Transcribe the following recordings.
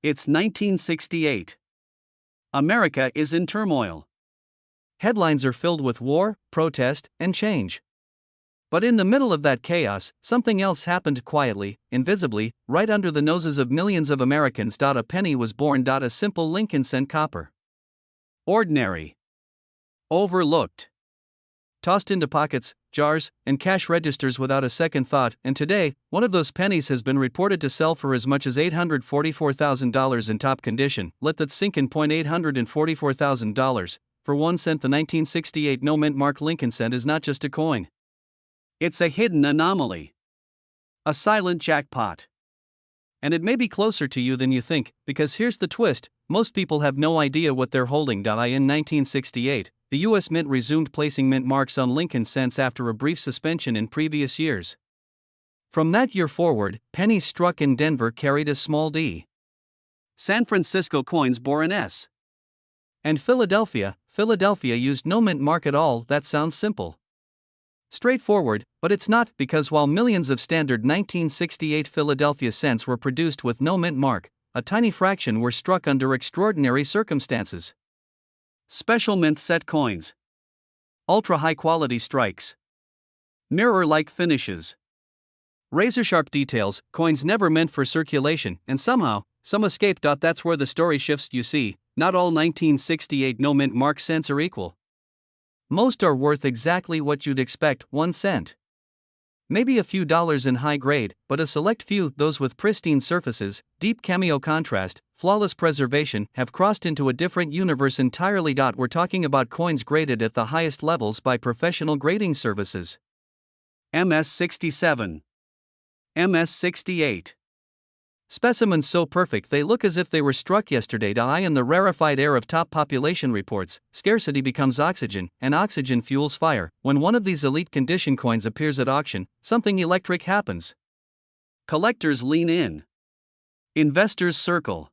It's 1968. America is in turmoil. Headlines are filled with war, protest, and change. But in the middle of that chaos, something else happened quietly, invisibly, right under the noses of millions of Americans. A penny was born. A simple Lincoln cent copper. Ordinary. Overlooked. Tossed into pockets, jars, and cash registers without a second thought, and today, one of those pennies has been reported to sell for as much as $844,000 in top condition. Let that sink in. $844,000 for 1 cent. The 1968 no mint mark Lincoln cent is not just a coin. It's a hidden anomaly. A silent jackpot. And it may be closer to you than you think, because here's the twist: most people have no idea what they're holding. In 1968, the U.S. Mint resumed placing mint marks on Lincoln cents after a brief suspension in previous years. From that year forward, pennies struck in Denver carried a small d. San Francisco coins bore an S. And Philadelphia used no mint mark at all. That sounds simple. Straightforward, but it's not, because while millions of standard 1968 Philadelphia cents were produced with no mint mark, a tiny fraction were struck under extraordinary circumstances. Special mint set coins. Ultra high quality strikes. Mirror-like finishes. Razor-sharp details, coins never meant for circulation, and somehow, some escaped. That's where the story shifts. You see, not all 1968 no mint mark cents are equal. Most are worth exactly what you'd expect, 1 cent. Maybe a few dollars in high grade, but a select few, those with pristine surfaces, deep cameo contrast, flawless preservation, have crossed into a different universe entirely. We're talking about coins graded at the highest levels by professional grading services. MS-67. MS-68. Specimens so perfect they look as if they were struck yesterday. In the rarefied air of top population reports, scarcity becomes oxygen, and oxygen fuels fire. When one of these elite condition coins appears at auction, something electric happens. Collectors lean in. Investors circle.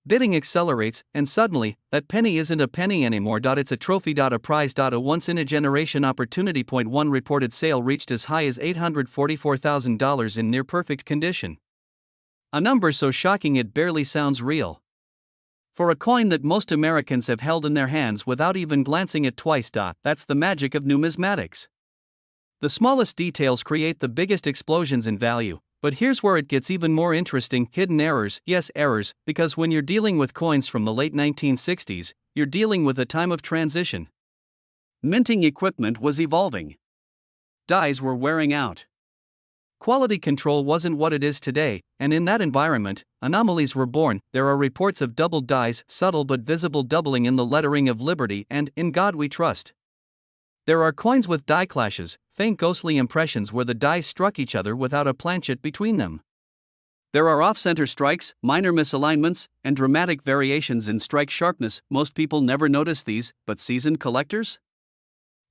Bidding accelerates, and suddenly, that penny isn't a penny anymore. It's a trophy. A prize. A once-in-a-generation opportunity. One reported sale reached as high as $844,000 in near-perfect condition. A number so shocking it barely sounds real. For a coin that most Americans have held in their hands without even glancing at twice. That's the magic of numismatics. The smallest details create the biggest explosions in value, but here's where it gets even more interesting: hidden errors. Yes, errors, because when you're dealing with coins from the late 1960s, you're dealing with a time of transition. Minting equipment was evolving. Dies were wearing out. Quality control wasn't what it is today, and in that environment, anomalies were born. There are reports of doubled dies, subtle but visible doubling in the lettering of Liberty and "In God We Trust." There are coins with die clashes, faint ghostly impressions where the dies struck each other without a planchet between them. There are off-center strikes, minor misalignments, and dramatic variations in strike sharpness. Most people never notice these, but seasoned collectors?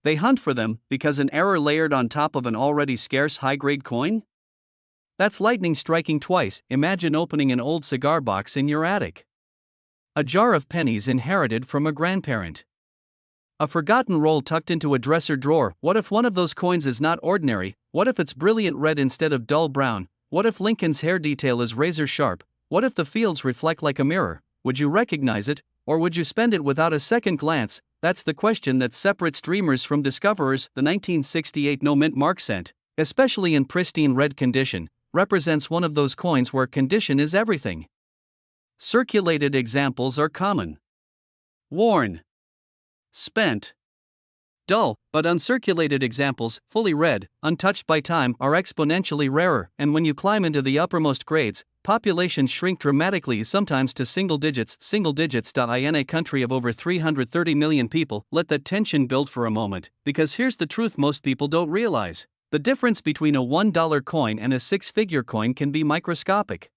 They hunt for them, because an error layered on top of an already scarce high-grade coin? That's lightning striking twice. Imagine opening an old cigar box in your attic. A jar of pennies inherited from a grandparent. A forgotten roll tucked into a dresser drawer. What if one of those coins is not ordinary? What if it's brilliant red instead of dull brown? What if Lincoln's hair detail is razor sharp? What if the fields reflect like a mirror? Would you recognize it, or would you spend it without a second glance? That's the question that separates dreamers from discoverers. The 1968 no mint mark cent, especially in pristine red condition, represents one of those coins where condition is everything. Circulated examples are common. Worn. Spent. Dull, but uncirculated examples, fully red, untouched by time, are exponentially rarer, and when you climb into the uppermost grades, populations shrink dramatically, sometimes to single digits. In a country of over 330 million people, let that tension build for a moment, because here's the truth most people don't realize. The difference between a $1 coin and a six-figure coin can be microscopic.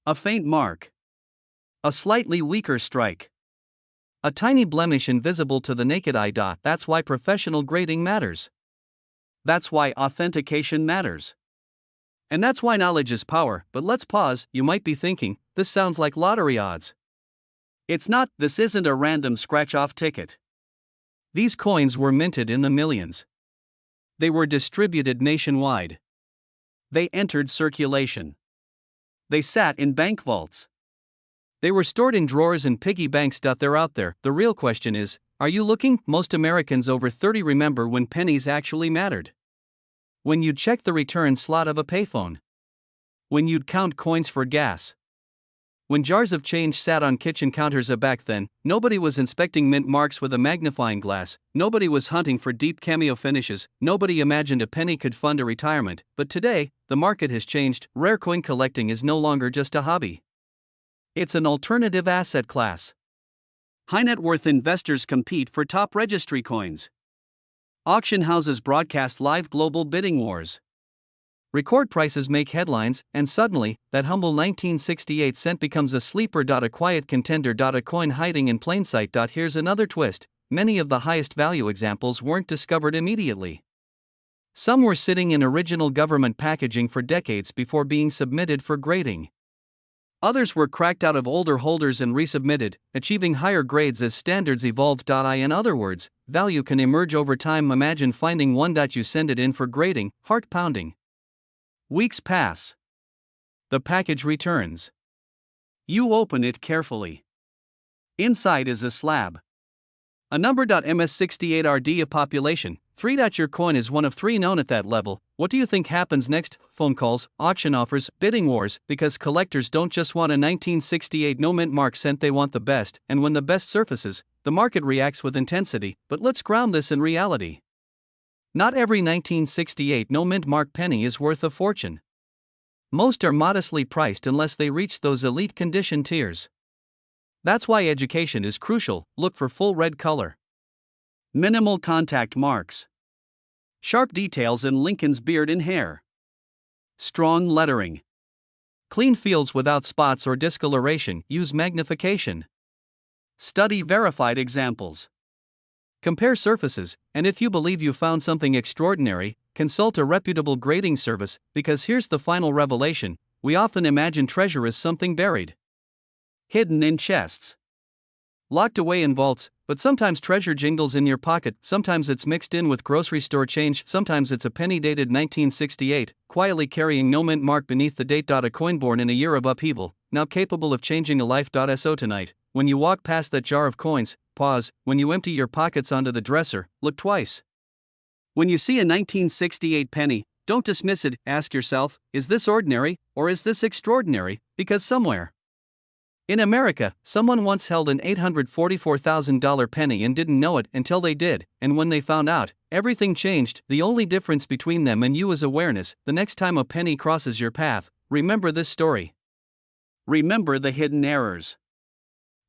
A faint mark. A slightly weaker strike. A tiny blemish invisible to the naked eye. That's why professional grading matters. That's why authentication matters. And that's why knowledge is power. But let's pause. You might be thinking, this sounds like lottery odds. It's not. This isn't a random scratch-off ticket. These coins were minted in the millions. They were distributed nationwide. They entered circulation. They sat in bank vaults. They were stored in drawers and piggy banks. They're out there. The real question is, are you looking? Most Americans over 30 remember when pennies actually mattered. When you'd check the return slot of a payphone. When you'd count coins for gas. When jars of change sat on kitchen counters. Back then, nobody was inspecting mint marks with a magnifying glass, nobody was hunting for deep cameo finishes, nobody imagined a penny could fund a retirement. But today, the market has changed. Rare coin collecting is no longer just a hobby. It's an alternative asset class. High net worth investors compete for top registry coins. Auction houses broadcast live global bidding wars. Record prices make headlines, and suddenly, that humble 1968 cent becomes a sleeper. A quiet contender. A coin hiding in plain sight. Here's another twist: many of the highest value examples weren't discovered immediately. Some were sitting in original government packaging for decades before being submitted for grading. Others were cracked out of older holders and resubmitted, achieving higher grades as standards evolved. In other words, value can emerge over time. Imagine finding one. You send it in for grading, heart pounding. Weeks pass. The package returns. You open it carefully. Inside is a slab. A number. MS68RD. A population. 3. Your coin is one of 3 known at that level. What do you think happens next? Phone calls, auction offers, bidding wars, because collectors don't just want a 1968 no mint mark cent, they want the best, and when the best surfaces, the market reacts with intensity. But let's ground this in reality. Not every 1968 no mint mark penny is worth a fortune. Most are modestly priced unless they reach those elite condition tiers. That's why education is crucial. Look for full red color. Minimal contact marks. Sharp details in Lincoln's beard and hair. Strong lettering. Clean fields without spots or discoloration. Use magnification. Study verified examples. Compare surfaces, and if you believe you found something extraordinary, consult a reputable grading service, because here's the final revelation: we often imagine treasure as something buried, hidden in chests, locked away in vaults, but sometimes treasure jingles in your pocket, sometimes it's mixed in with grocery store change, sometimes it's a penny dated 1968, quietly carrying no mint mark beneath the date. A coin born in a year of upheaval, now capable of changing a life. So tonight, when you walk past that jar of coins, pause. When you empty your pockets onto the dresser, look twice. When you see a 1968 penny, don't dismiss it. Ask yourself, is this ordinary, or is this extraordinary? Because somewhere in America, someone once held an $844,000 penny and didn't know it until they did, and when they found out, everything changed. The only difference between them and you is awareness. The next time a penny crosses your path, remember this story. Remember the hidden errors,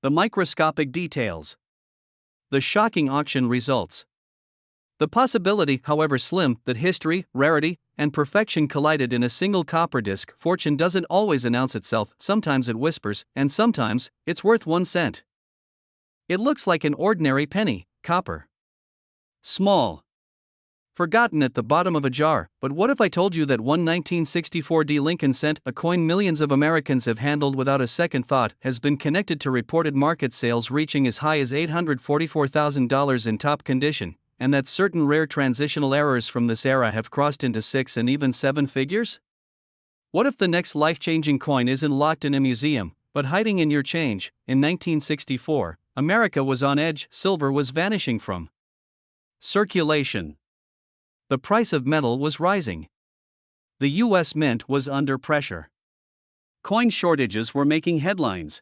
the microscopic details, the shocking auction results. The possibility, however slim, that history, rarity, and perfection collided in a single copper disc. Fortune doesn't always announce itself, sometimes it whispers, and sometimes, it's worth 1 cent. It looks like an ordinary penny, copper. Small. Forgotten at the bottom of a jar. But what if I told you that one 1964 Lincoln cent, a coin millions of Americans have handled without a second thought, has been connected to reported market sales reaching as high as $844,000 in top condition, and that certain rare transitional errors from this era have crossed into 6 and even 7 figures? What if the next life-changing coin isn't locked in a museum, but hiding in your change? In 1964, America was on edge. Silver was vanishing from circulation. The price of metal was rising. The U.S. Mint was under pressure. Coin shortages were making headlines.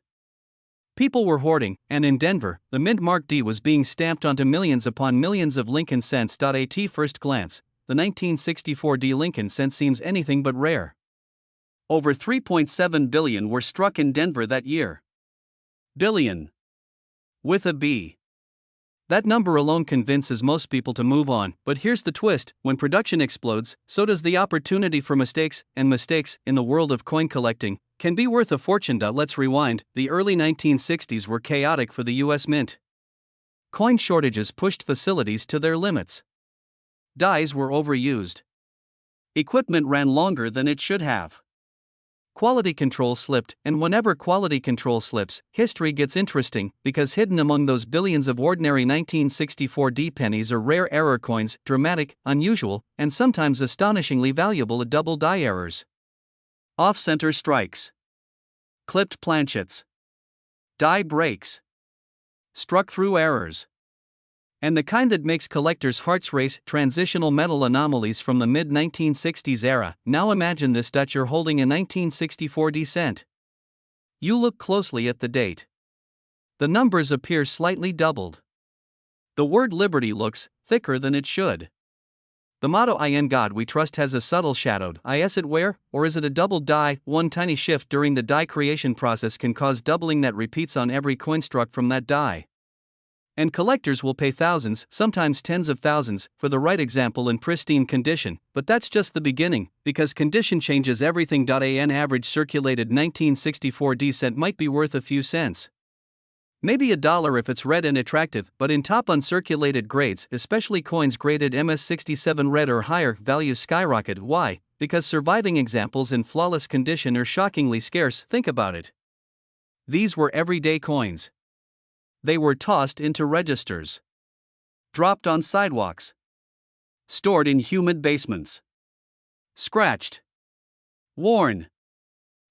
People were hoarding, and in Denver, the mint mark D was being stamped onto millions upon millions of Lincoln cents. At first glance, the 1964 Lincoln cent seems anything but rare. Over 3.7 billion were struck in Denver that year. Billion. With a B. That number alone convinces most people to move on, but here's the twist: when production explodes, so does the opportunity for mistakes, and mistakes, in the world of coin collecting, can be worth a fortune. Let's rewind. The early 1960s were chaotic for the U.S. Mint. Coin shortages pushed facilities to their limits. Dies were overused. Equipment ran longer than it should have. Quality control slipped, and whenever quality control slips, history gets interesting, because hidden among those billions of ordinary 1964 pennies are rare error coins, dramatic, unusual, and sometimes astonishingly valuable double die errors. Off-center strikes. Clipped planchets. Die breaks. Struck through errors. And the kind that makes collectors' hearts race, transitional metal anomalies from the mid-1960s era. Now imagine this: you're holding a 1964 D cent. You look closely at the date. The numbers appear slightly doubled. The word liberty looks thicker than it should. The motto "In God We Trust" has a subtle shadowed is it where, or is it a doubled die? One tiny shift during the die creation process can cause doubling that repeats on every coin struck from that die. And collectors will pay thousands, sometimes tens of thousands, for the right example in pristine condition. But that's just the beginning, because condition changes everything. An average circulated 1964 D cent might be worth a few cents. Maybe $1 if it's red and attractive, but in top uncirculated grades, especially coins graded MS67 red or higher, values skyrocket. Why? Because surviving examples in flawless condition are shockingly scarce. Think about it. These were everyday coins. They were tossed into registers, dropped on sidewalks, stored in humid basements, scratched, worn,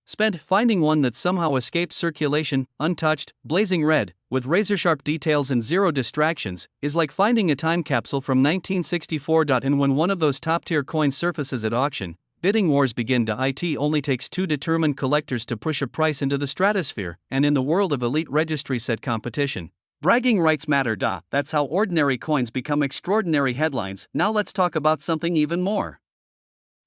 spent. Finding one that somehow escaped circulation, untouched, blazing red, with razor-sharp details and zero distractions, is like finding a time capsule from 1964. And when one of those top-tier coins surfaces at auction, bidding wars begin. It only takes two determined collectors to push a price into the stratosphere, and in the world of elite registry set competition, bragging rights matter. That's how ordinary coins become extraordinary headlines. Now let's talk about something even more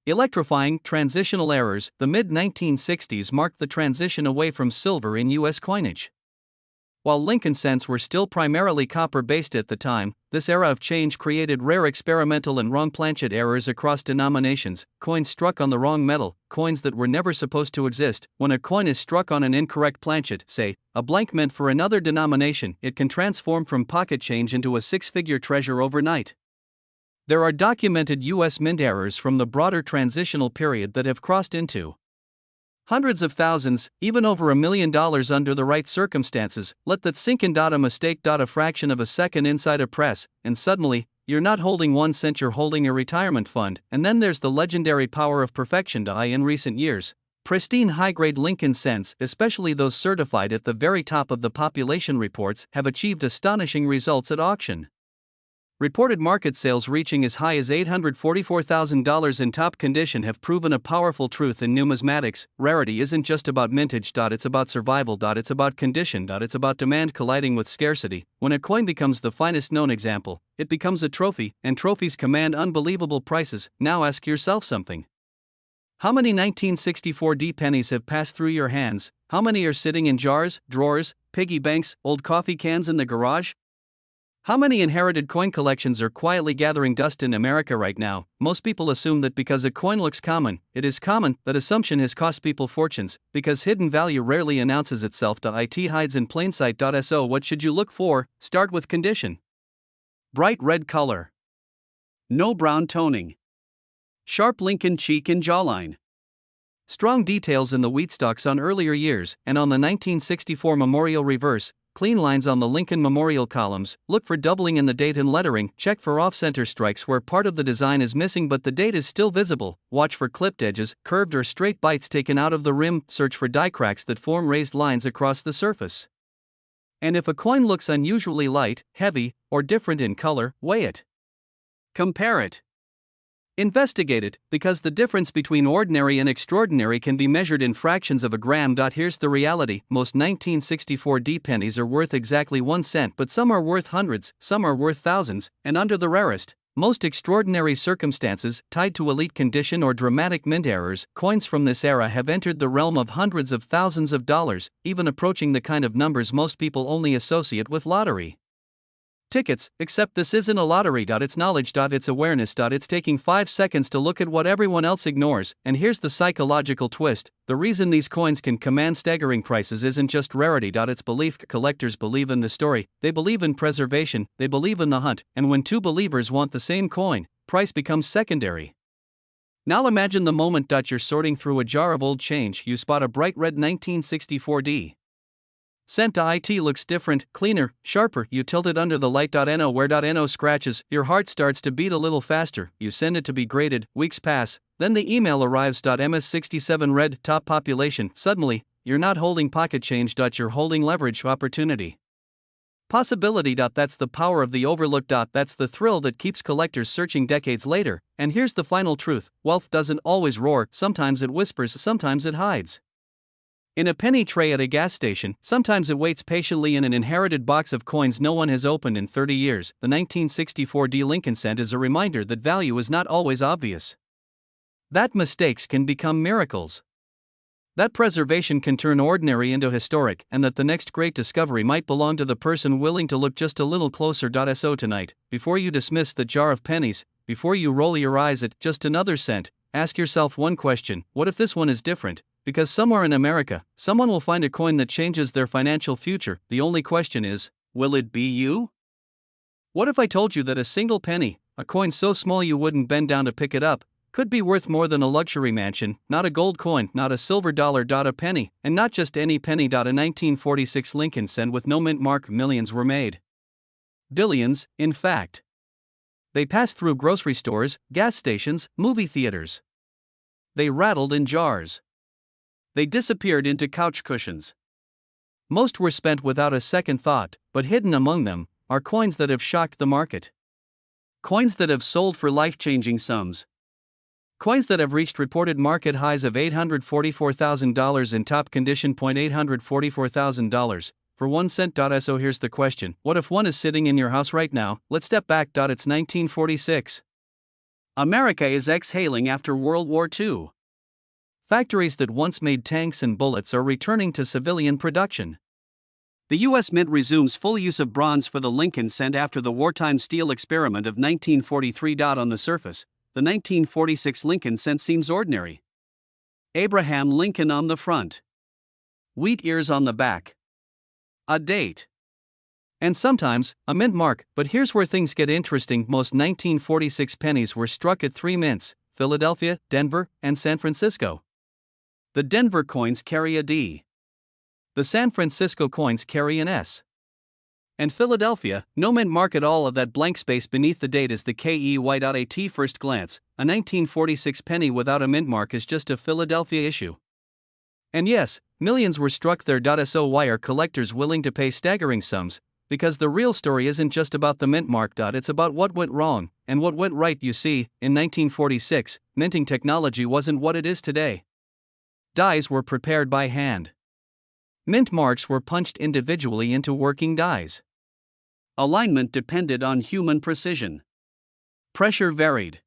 electrifying: transitional errors. The mid-1960s marked the transition away from silver in U.S. coinage. While Lincoln cents were still primarily copper-based at the time, this era of change created rare experimental and wrong planchet errors across denominations. Coins struck on the wrong metal, coins that were never supposed to exist. When a coin is struck on an incorrect planchet, say, a blank meant for another denomination, it can transform from pocket change into a six-figure treasure overnight. There are documented U.S. mint errors from the broader transitional period that have crossed into hundreds of thousands, even over $1 million under the right circumstances. Let that sink in. A mistake. A fraction of a second inside a press, and suddenly, you're not holding 1 cent, you're holding a retirement fund. And then there's the legendary power of perfection. In recent years, pristine high-grade Lincoln cents, especially those certified at the very top of the population reports, have achieved astonishing results at auction. Reported market sales reaching as high as $844,000 in top condition have proven a powerful truth in numismatics: rarity isn't just about mintage. It's about survival. It's about condition. It's about demand colliding with scarcity. When a coin becomes the finest known example, it becomes a trophy, and trophies command unbelievable prices. Now ask yourself something. How many 1964 D pennies have passed through your hands? How many are sitting in jars, drawers, piggy banks, old coffee cans in the garage? How many inherited coin collections are quietly gathering dust in America right now? Most people assume that because a coin looks common, it is common. That assumption has cost people fortunes, because hidden value rarely announces itself. It hides in plain sight. So what should you look for? Start with condition. Bright red color. No brown toning. Sharp Lincoln cheek and jawline. Strong details in the wheat stalks on earlier years, and on the 1964 memorial reverse. Clean lines on the Lincoln memorial columns. Look for doubling in the date and lettering. Check for off-center strikes where part of the design is missing but the date is still visible. Watch for clipped edges, curved or straight bites taken out of the rim. Search for die cracks that form raised lines across the surface. And if a coin looks unusually light, heavy, or different in color, weigh it. Compare it. Investigate it, because the difference between ordinary and extraordinary can be measured in fractions of a gram. Here's the reality: most 1964 D pennies are worth exactly 1 cent, but some are worth hundreds, some are worth thousands, and under the rarest, most extraordinary circumstances, tied to elite condition or dramatic mint errors, coins from this era have entered the realm of hundreds of thousands of dollars, even approaching the kind of numbers most people only associate with lottery tickets. Except this isn't a lottery. It's knowledge. It's awareness. It's taking 5 seconds to look at what everyone else ignores. And here's the psychological twist: the reason these coins can command staggering prices isn't just rarity. It's belief. Collectors believe in the story, they believe in preservation, they believe in the hunt, and when two believers want the same coin, price becomes secondary. Now imagine the moment you're sorting through a jar of old change, you spot a bright red 1964 D cent. It looks different, cleaner, sharper. You tilt it under the light. No where no scratches. Your heart starts to beat a little faster. You send it to be graded. Weeks pass. Then the email arrives. MS67 red, top population. Suddenly, you're not holding pocket change. You're holding leverage opportunity. Possibility. That's the power of the overlook. That's the thrill that keeps collectors searching decades later. And here's the final truth: wealth doesn't always roar, sometimes it whispers, sometimes it hides. In a penny tray at a gas station, sometimes it waits patiently in an inherited box of coins no one has opened in 30 years. The 1964 Lincoln cent is a reminder that value is not always obvious. That mistakes can become miracles. That preservation can turn ordinary into historic, and that the next great discovery might belong to the person willing to look just a little closer. So tonight, before you dismiss the jar of pennies, before you roll your eyes at just another cent, ask yourself one question: what if this one is different? Because somewhere in America, someone will find a coin that changes their financial future. The only question is, will it be you? What if I told you that a single penny, a coin so small you wouldn't bend down to pick it up, could be worth more than a luxury mansion? Not a gold coin, not a silver dollar. A penny, and not just any penny. A 1946 Lincoln cent with no mint mark. Millions were made. Billions, in fact. They passed through grocery stores, gas stations, movie theaters. They rattled in jars. They disappeared into couch cushions. Most were spent without a second thought, but hidden among them are coins that have shocked the market. Coins that have sold for life-changing sums. Coins that have reached reported market highs of $844,000 in top condition. $844,000 for 1 cent. So here's the question: what if one is sitting in your house right now? Let's step back. It's 1946. America is exhaling after World War II. Factories that once made tanks and bullets are returning to civilian production. The U.S. Mint resumes full use of bronze for the Lincoln cent after the wartime steel experiment of 1943. On the surface, the 1946 Lincoln cent seems ordinary. Abraham Lincoln on the front. Wheat ears on the back. A date. And sometimes, a mint mark. But here's where things get interesting: most 1946 pennies were struck at 3 mints: Philadelphia, Denver, and San Francisco. The Denver coins carry a D. The San Francisco coins carry an S. And Philadelphia, no mint mark at all. Of that blank space beneath the date is the KEY. At first glance, a 1946 penny without a mint mark is just a Philadelphia issue. And yes, millions were struck there. So why are collectors willing to pay staggering sums? Because the real story isn't just about the mint mark. It's about what went wrong, and what went right. You see, in 1946, minting technology wasn't what it is today. Dies were prepared by hand. Mint marks were punched individually into working dies. Alignment depended on human precision. Pressure varied.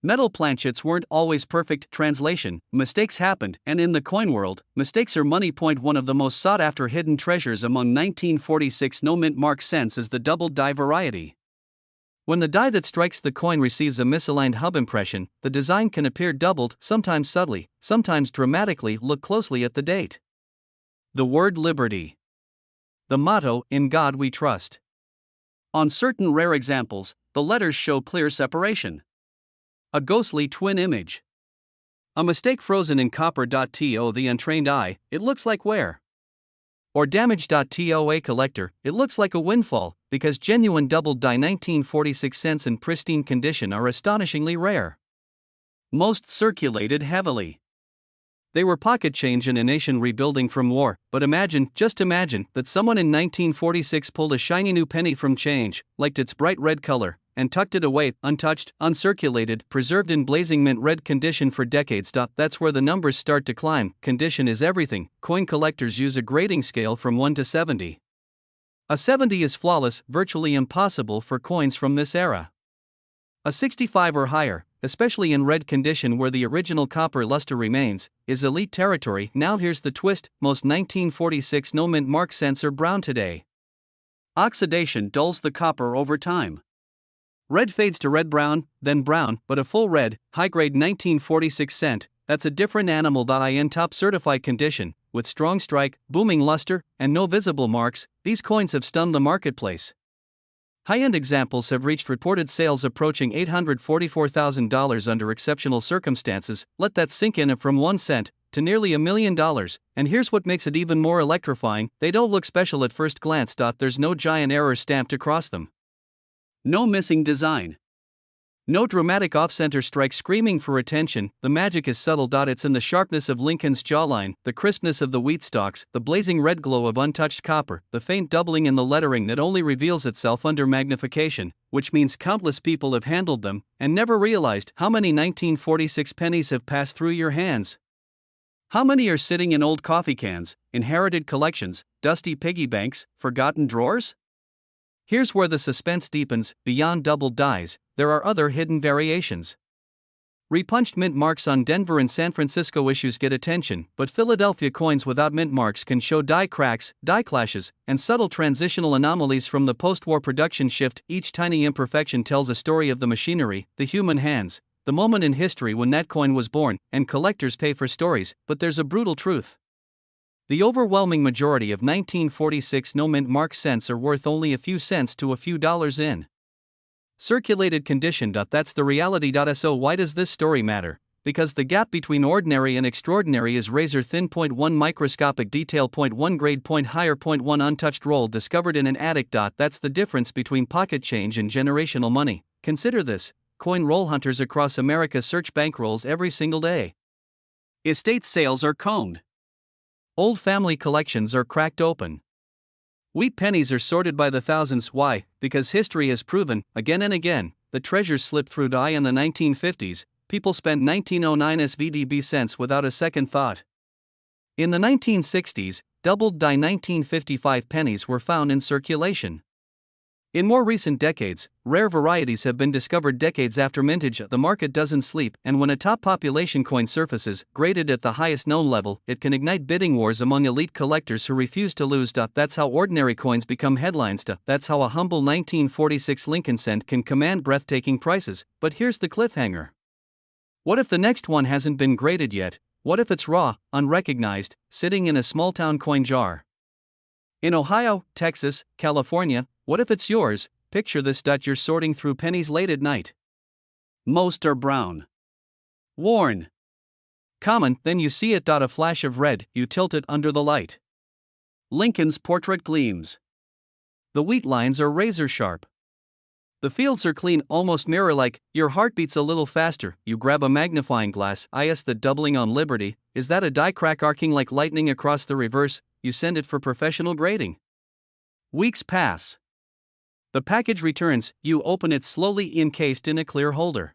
Metal planchets weren't always perfect. Translation: mistakes happened, and in the coin world, mistakes are money. One of the most sought-after hidden treasures among 1946 no-mint mark cents is the double die variety. When the die that strikes the coin receives a misaligned hub impression, the design can appear doubled, sometimes subtly, sometimes dramatically. Look closely at the date. The word liberty. The motto, "In God We Trust." On certain rare examples, the letters show clear separation. A ghostly twin image. A mistake frozen in copper. To the untrained eye, it looks like wear. Or damaged. To a collector, it looks like a windfall, because genuine double die 1946 cents in pristine condition are astonishingly rare. Most circulated heavily. They were pocket change in a nation rebuilding from war. But imagine, just imagine, that someone in 1946 pulled a shiny new penny from change, liked its bright red color, and tucked it away, untouched, uncirculated, preserved in blazing mint red condition for decades. That's where the numbers start to climb. Condition is everything. Coin collectors use a grading scale from 1 to 70. A 70 is flawless, virtually impossible for coins from this era. A 65 or higher, especially in red condition where the original copper luster remains, is elite territory. Now here's the twist: most 1946 no-mint mark cents are brown today. Oxidation dulls the copper over time. Red fades to red-brown, then brown, but a full red, high-grade 1946 cent, that's a different animal. In top certified condition, with strong strike, booming luster, and no visible marks, these coins have stunned the marketplace. High-end examples have reached reported sales approaching $844,000 under exceptional circumstances. Let that sink in. From 1 cent to nearly $1 million. And here's what makes it even more electrifying: they don't look special at first glance. There's no giant error stamped across them. No missing design. No dramatic off-center strike screaming for attention, the magic is subtle. It's in the sharpness of Lincoln's jawline, the crispness of the wheat stalks, the blazing red glow of untouched copper, the faint doubling in the lettering that only reveals itself under magnification, which means countless people have handled them and never realized how many 1946 pennies have passed through your hands. How many are sitting in old coffee cans, inherited collections, dusty piggy banks, forgotten drawers? Here's where the suspense deepens. Beyond doubled dies, there are other hidden variations. Repunched mint marks on Denver and San Francisco issues get attention, but Philadelphia coins without mint marks can show die cracks, die clashes, and subtle transitional anomalies from the post-war production shift. Each tiny imperfection tells a story of the machinery, the human hands, the moment in history when that coin was born, and collectors pay for stories. But there's a brutal truth. The overwhelming majority of 1946 no-mint mark cents are worth only a few cents to a few dollars in circulated condition. That's the reality. So why does this story matter? Because the gap between ordinary and extraordinary is razor thin. 0.1 microscopic detail, 0.1 grade point higher, 0.1 untouched roll discovered in an attic. That's the difference between pocket change and generational money. Consider this: coin roll hunters across America search bankrolls every single day. Estate sales are coned. Old family collections are cracked open. Wheat pennies are sorted by the thousands. Why? Because history has proven, again and again, that treasures slip through die. In the 1950s, people spent 1909 SVDB cents without a second thought. In the 1960s, doubled die 1955 pennies were found in circulation. In more recent decades, rare varieties have been discovered decades after mintage. The market doesn't sleep, and when a top population coin surfaces, graded at the highest known level, it can ignite bidding wars among elite collectors who refuse to lose. That's how ordinary coins become headlines. That's how a humble 1946 Lincoln cent can command breathtaking prices. But here's the cliffhanger. What if the next one hasn't been graded yet? What if it's raw, unrecognized, sitting in a small-town coin jar? In Ohio, Texas, California, what if it's yours? Picture this: you're sorting through pennies late at night. Most are brown, worn, common. Then you see it. A flash of red. You tilt it under the light. Lincoln's portrait gleams. The wheat lines are razor sharp. The fields are clean, almost mirror-like. Your heart beats a little faster. You grab a magnifying glass. The doubling on Liberty. Is that a die crack arcing like lightning across the reverse? You send it for professional grading. Weeks pass. The package returns. You open it slowly, encased in a clear holder.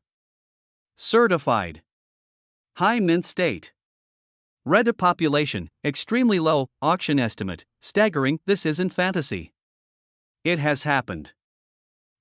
Certified. High mint state. Red population, extremely low. Auction estimate, staggering. This isn't fantasy. It has happened.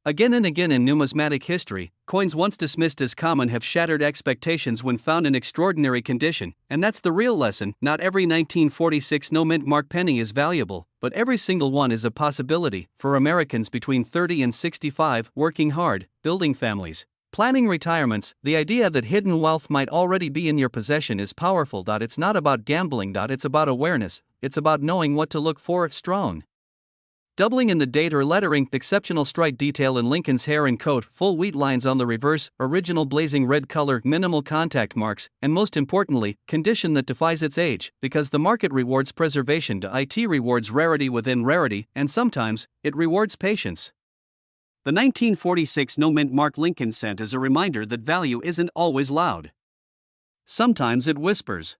Again and again in numismatic history, coins once dismissed as common have shattered expectations when found in extraordinary condition, and that's the real lesson. Not every 1946 no-mint mark penny is valuable, but every single one is a possibility. For Americans between 30 and 65, working hard, building families, planning retirements, the idea that hidden wealth might already be in your possession is powerful. It's not about gambling. It's about awareness. It's about knowing what to look for. Strong doubling in the date or lettering, exceptional strike detail in Lincoln's hair and coat, full wheat lines on the reverse, original blazing red color, minimal contact marks, and most importantly, condition that defies its age. Because the market rewards preservation, it rewards rarity within rarity, and sometimes, it rewards patience. The 1946 no-mint mark Lincoln cent is a reminder that value isn't always loud. Sometimes it whispers.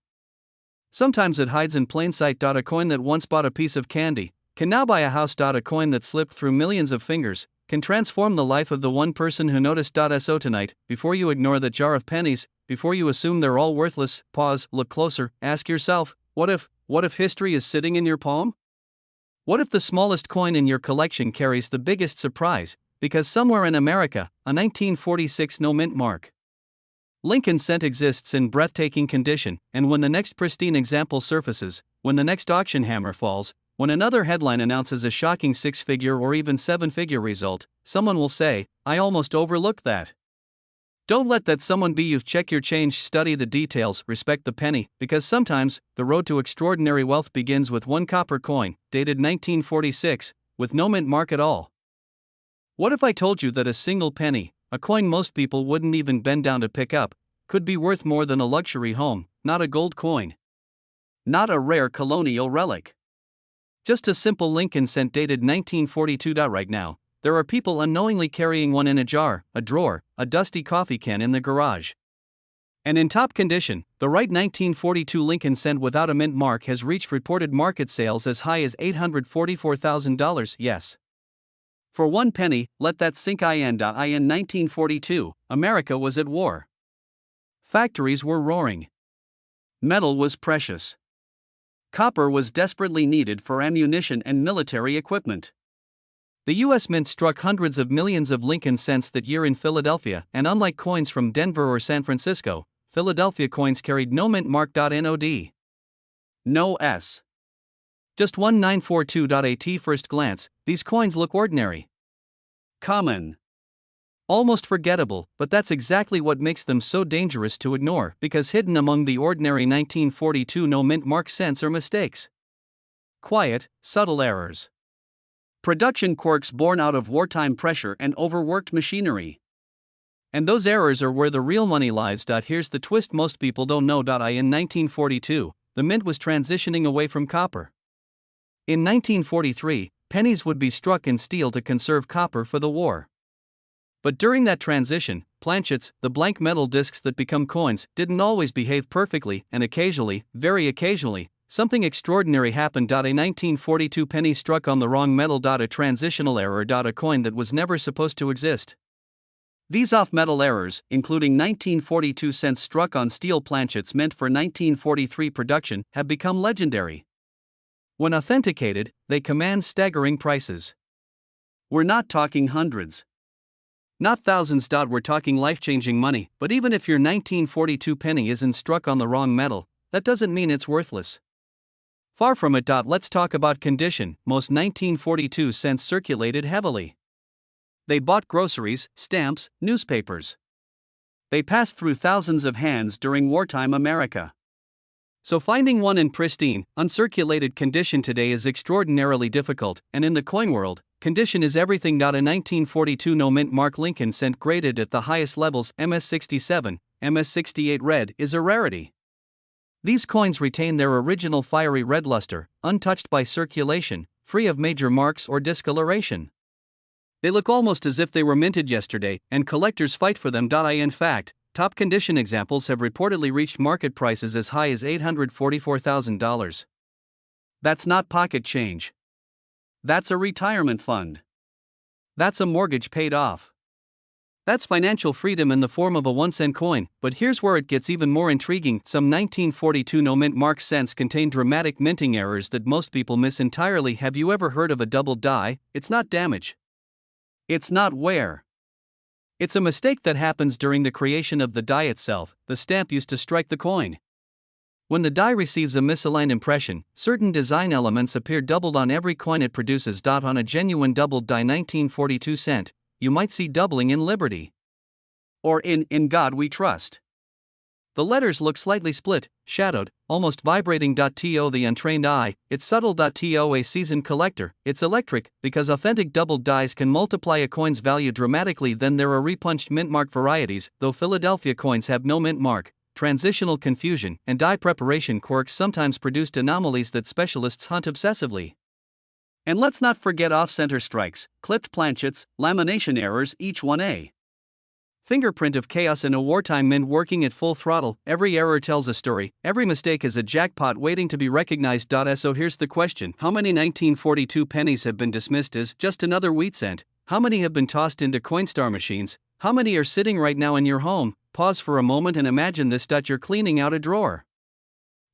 Sometimes it hides in plain sight. A coin that once bought a piece of candy can now buy a house. A coin that slipped through millions of fingers can transform the life of the one person who noticed. So tonight, before you ignore that jar of pennies, before you assume they're all worthless, pause, look closer, ask yourself, what if history is sitting in your palm? What if the smallest coin in your collection carries the biggest surprise? Because somewhere in America, a 1946 no-mint mark Lincoln cent exists in breathtaking condition, and when the next pristine example surfaces, when the next auction hammer falls, when another headline announces a shocking six-figure or even seven-figure result, someone will say, I almost overlooked that. Don't let that someone be you. Check your change, study the details, respect the penny, because sometimes, the road to extraordinary wealth begins with one copper coin, dated 1946, with no mint mark at all. What if I told you that a single penny, a coin most people wouldn't even bend down to pick up, could be worth more than a luxury home? Not a gold coin. Not a rare colonial relic. Just a simple Lincoln cent dated 1942. Right now, there are people unknowingly carrying one in a jar, a drawer, a dusty coffee can in the garage. And in top condition, the right 1942 Lincoln cent without a mint mark has reached reported market sales as high as $844,000. Yes. For 1 penny, let that sink in. 1942, America was at war. Factories were roaring. Metal was precious. Copper was desperately needed for ammunition and military equipment. The U.S. Mint struck hundreds of millions of Lincoln cents that year in Philadelphia, and unlike coins from Denver or San Francisco, Philadelphia coins carried no mint mark. NOD. No S. Just 1942. At first glance, these coins look ordinary. Common. Almost forgettable, but that's exactly what makes them so dangerous to ignore, because hidden among the ordinary 1942 no mint mark cents are mistakes. Quiet, subtle errors. Production quirks born out of wartime pressure and overworked machinery. And those errors are where the real money lies. Here's the twist most people don't know. In 1942, the mint was transitioning away from copper. In 1943, pennies would be struck in steel to conserve copper for the war. But during that transition, planchets, the blank metal discs that become coins, didn't always behave perfectly, and occasionally, very occasionally, something extraordinary happened. A 1942 penny struck on the wrong metal. A transitional error. A coin that was never supposed to exist. These off-metal errors, including 1942 cents struck on steel planchets meant for 1943 production, have become legendary. When authenticated, they command staggering prices. We're not talking hundreds. Not thousands. We're talking life-changing money, but even if your 1942 penny isn't struck on the wrong metal, that doesn't mean it's worthless. Far from it. Let's talk about condition. Most 1942 cents circulated heavily. They bought groceries, stamps, newspapers. They passed through thousands of hands during wartime America. So finding one in pristine, uncirculated condition today is extraordinarily difficult, and in the coin world, condition is everything. A 1942 no mint mark Lincoln cent graded at the highest levels, MS67, MS68 red, is a rarity. These coins retain their original fiery red luster, untouched by circulation, free of major marks or discoloration. They look almost as if they were minted yesterday, and collectors fight for them. In fact, top condition examples have reportedly reached market prices as high as $844,000. That's not pocket change. That's a retirement fund. That's a mortgage paid off. That's financial freedom in the form of a 1-cent coin. But here's where it gets even more intriguing. Some 1942 no mint mark cents contain dramatic minting errors that most people miss entirely. Have you ever heard of a doubled die? It's not damage. It's not wear. It's a mistake that happens during the creation of the die itself, the stamp used to strike the coin. When the die receives a misaligned impression, certain design elements appear doubled on every coin it produces. On a genuine doubled die 1942 cent, you might see doubling in Liberty. Or in God We Trust. The letters look slightly split, shadowed, almost vibrating. To the untrained eye, it's subtle. To a seasoned collector, it's electric, because authentic doubled dies can multiply a coin's value dramatically. Then there are repunched mint mark varieties. Though Philadelphia coins have no mint mark, transitional confusion and die preparation quirks sometimes produced anomalies that specialists hunt obsessively. And let's not forget off-center strikes, clipped planchets, lamination errors, each one a fingerprint of chaos in a wartime mint working at full throttle. Every error tells a story, every mistake is a jackpot waiting to be recognized. So here's the question: how many 1942 pennies have been dismissed as just another wheat cent? How many have been tossed into Coinstar machines? How many are sitting right now in your home? Pause for a moment and imagine this. You're cleaning out a drawer.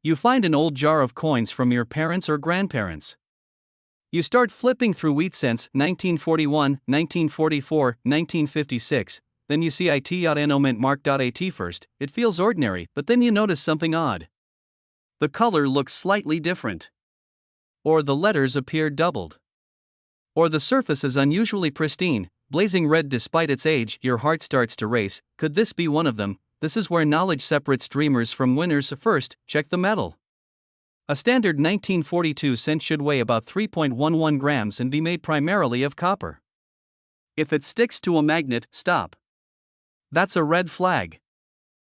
You find an old jar of coins from your parents or grandparents. You start flipping through wheat cents, 1941, 1944, 1956. Then you see IT.no mint mark. At first, it feels ordinary, but then you notice something odd. The color looks slightly different. Or the letters appear doubled. Or the surface is unusually pristine, blazing red despite its age. Your heart starts to race. Could this be one of them? This is where knowledge separates dreamers from winners. First, check the metal. A standard 1942 cent should weigh about 3.11 grams and be made primarily of copper. If it sticks to a magnet, stop. That's a red flag.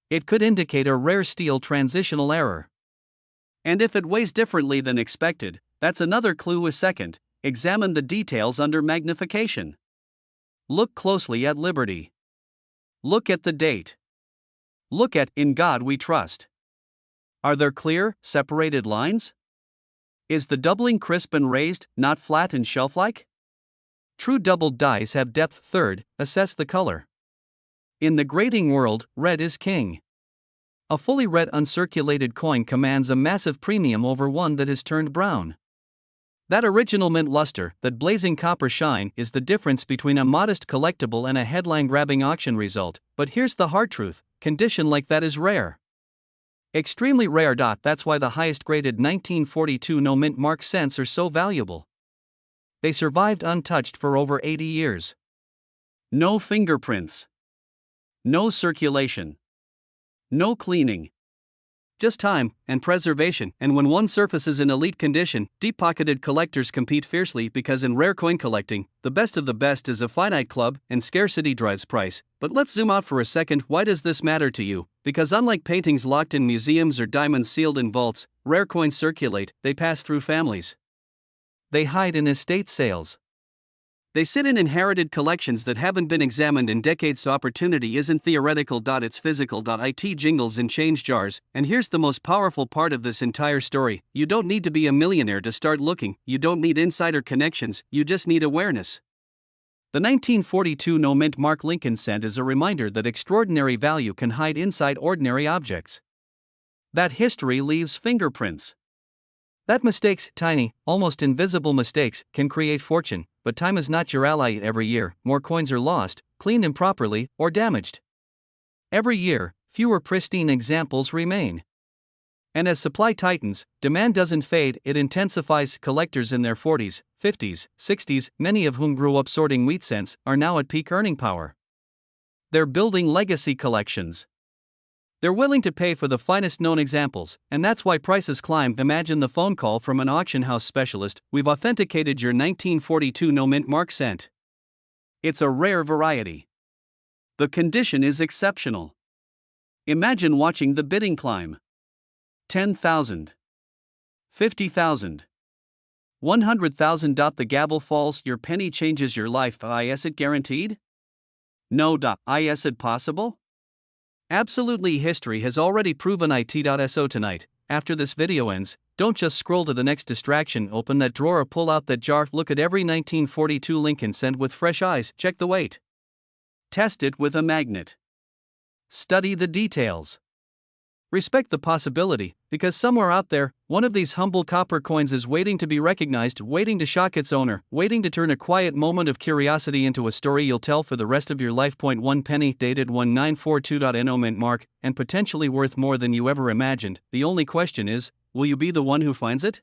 It could indicate a rare steel transitional error. And if it weighs differently than expected, that's another clue. A second, examine the details under magnification. Look closely at Liberty. Look at the date. Look at In God We Trust. Are there clear, separated lines? Is the doubling crisp and raised, not flat and shelf-like? True doubled dies have depth. Third, assess the color. In the grading world, red is king. A fully red uncirculated coin commands a massive premium over one that has turned brown. That original mint luster, that blazing copper shine, is the difference between a modest collectible and a headline-grabbing auction result. But here's the hard truth: condition like that is rare. Extremely rare. That's why the highest-graded 1942 no mint mark cents are so valuable. They survived untouched for over 80 years. No fingerprints. No circulation. No cleaning. Just time and preservation, and when one surfaces in elite condition, deep-pocketed collectors compete fiercely because in rare coin collecting, the best of the best is a finite club and scarcity drives price. But let's zoom out for a second. Why does this matter to you? Because unlike paintings locked in museums or diamonds sealed in vaults, rare coins circulate, they pass through families. They hide in estate sales. They sit in inherited collections that haven't been examined in decades, so opportunity isn't theoretical. It's physical. It jingles in change jars, and here's the most powerful part of this entire story: you don't need to be a millionaire to start looking, you don't need insider connections, you just need awareness. The 1942 no mint mark Lincoln cent is a reminder that extraordinary value can hide inside ordinary objects. That history leaves fingerprints. That mistakes, tiny, almost invisible mistakes, can create fortune, but time is not your ally. Every year, more coins are lost, cleaned improperly, or damaged. Every year, fewer pristine examples remain. And as supply tightens, demand doesn't fade, it intensifies. Collectors in their 40s, 50s, 60s, many of whom grew up sorting wheat cents, are now at peak earning power. They're building legacy collections. They're willing to pay for the finest known examples, and that's why prices climb. Imagine the phone call from an auction house specialist: "We've authenticated your 1942 no mint mark cent. It's a rare variety. The condition is exceptional." Imagine watching the bidding climb. 10,000. 50,000. 100,000. The gavel falls. Your penny changes your life. Is it guaranteed? No. Is it possible? Absolutely. History has already proven it. So tonight, after this video ends, don't just scroll to the next distraction. Open that drawer or pull out that jar. Look at every 1942 Lincoln cent with fresh eyes. Check the weight. Test it with a magnet. Study the details. Respect the possibility, because somewhere out there, one of these humble copper coins is waiting to be recognized, waiting to shock its owner, waiting to turn a quiet moment of curiosity into a story you'll tell for the rest of your life. 1 penny, dated 1942. No mint mark, and potentially worth more than you ever imagined. The only question is, will you be the one who finds it?